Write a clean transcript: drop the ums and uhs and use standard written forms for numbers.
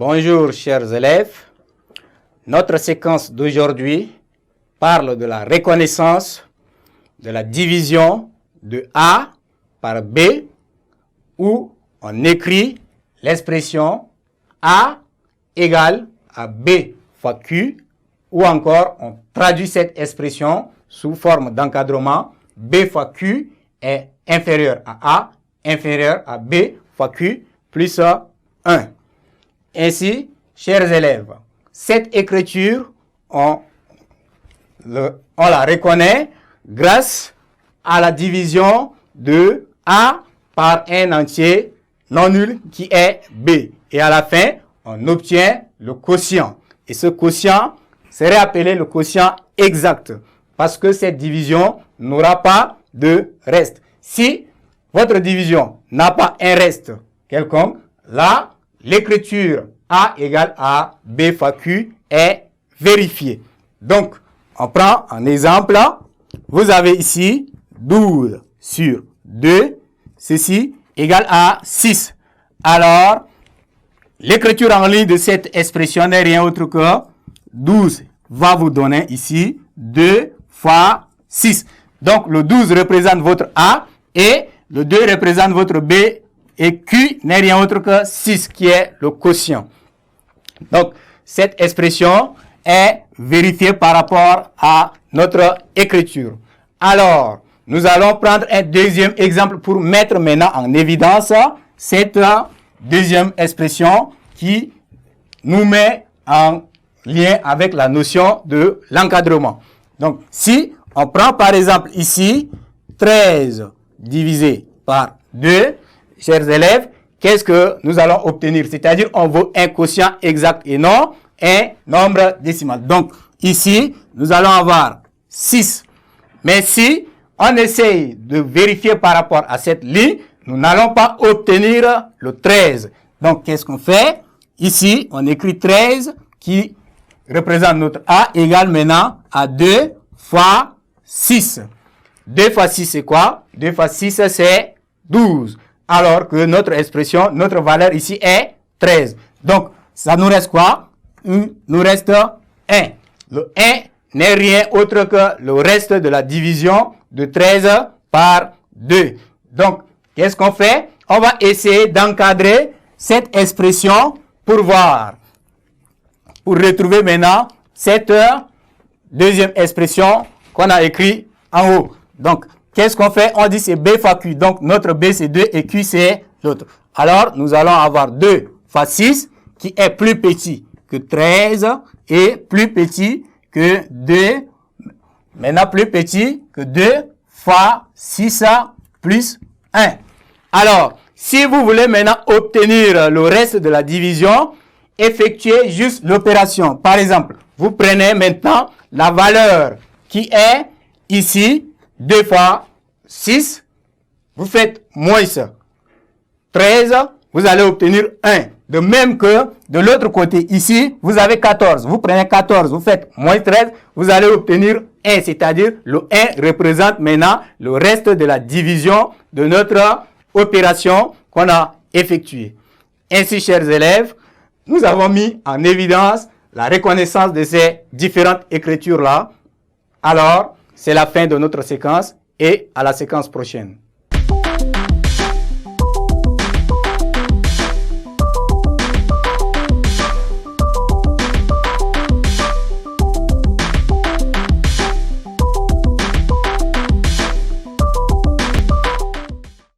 Bonjour chers élèves, notre séquence d'aujourd'hui parle de la reconnaissance de la division de A par B où on écrit l'expression A égale à B fois Q ou encore on traduit cette expression sous forme d'encadrement B fois Q est inférieur à A, inférieur à B fois Q plus 1. Ainsi, chers élèves, cette écriture, on la reconnaît grâce à la division de A par un entier non nul qui est B. Et à la fin, on obtient le quotient. Et ce quotient serait appelé le quotient exact parce que cette division n'aura pas de reste. Si votre division n'a pas un reste quelconque, là, l'écriture A égale à B fois Q est vérifiée. Donc, on prend un exemple. Vous avez ici 12 sur 2. Ceci égale à 6. Alors, l'écriture en ligne de cette expression n'est rien autre que 12 va vous donner ici 2 fois 6. Donc, le 12 représente votre A et le 2 représente votre B. Et Q n'est rien autre que 6 qui est le quotient. Donc, cette expression est vérifiée par rapport à notre écriture. Alors, nous allons prendre un deuxième exemple pour mettre maintenant en évidence cette deuxième expression qui nous met en lien avec la notion de l'encadrement. Donc, si on prend par exemple ici 13 divisé par 2, chers élèves, qu'est-ce que nous allons obtenir? C'est-à-dire, on veut un quotient exact et non un nombre décimal. Donc, ici, nous allons avoir 6. Mais si on essaye de vérifier par rapport à cette ligne, nous n'allons pas obtenir le 13. Donc, qu'est-ce qu'on fait? Ici, on écrit 13 qui représente notre A égale maintenant à 2 fois 6. 2 fois 6, c'est quoi? 2 fois 6, c'est 12. Alors que notre expression, notre valeur ici est 13. Donc, ça nous reste quoi? Il nous reste 1. Le 1 n'est rien autre que le reste de la division de 13 par 2. Donc, qu'est-ce qu'on fait? On va essayer d'encadrer cette expression pour voir. Pour retrouver maintenant cette deuxième expression qu'on a écrite en haut. Donc, qu'est-ce qu'on fait? On dit c'est B fois Q. Donc, notre B c'est 2 et Q c'est l'autre. Alors, nous allons avoir 2 fois 6 qui est plus petit que 13 et plus petit que 2. Maintenant, plus petit que 2 fois 6 plus 1. Alors, si vous voulez maintenant obtenir le reste de la division, effectuez juste l'opération. Par exemple, vous prenez maintenant la valeur qui est ici 2 fois 6, vous faites moins 13, vous allez obtenir 1. De même que de l'autre côté, ici, vous avez 14. Vous prenez 14, vous faites moins 13, vous allez obtenir 1. C'est-à-dire, le 1 représente maintenant le reste de la division de notre opération qu'on a effectuée. Ainsi, chers élèves, nous avons mis en évidence la reconnaissance de ces différentes écritures-là. Alors, c'est la fin de notre séquence et à la séquence prochaine.